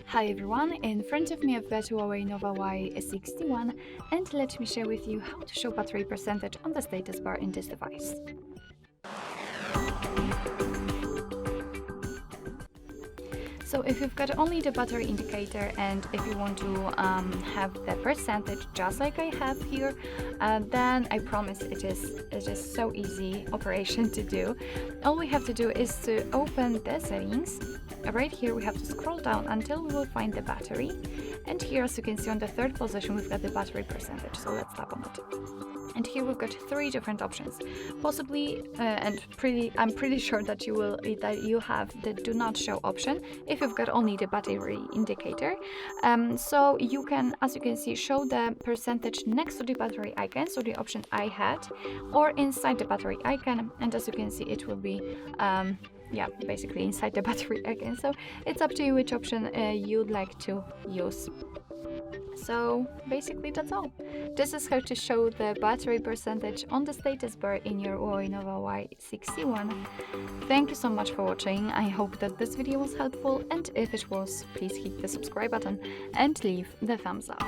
Hi everyone, in front of me I've got Huawei Nova Y61 and let me share with you how to show battery percentage on the status bar in this device. So if you've got only the battery indicator and if you want to have the percentage just like I have here, then I promise it is so easy operation to do. All we have to do is to open the settings. Right here we have to scroll down until we will find the battery, and here, as you can see, on the third position we've got the battery percentage, so let's tap on it. And here we've got three different options, possibly, I'm pretty sure that you have the do not show option if you've got only the battery indicator. So you can, as you can see, show the percentage next to the battery icon, so the option I had, or inside the battery icon, and as you can see, it will be basically inside the battery icon. So it's up to you which option you'd like to use. So basically that's all. This is how to show the battery percentage on the status bar in your Huawei Nova Y61. Thank you so much for watching. I hope that this video was helpful, and if it was, please hit the subscribe button and leave the thumbs up.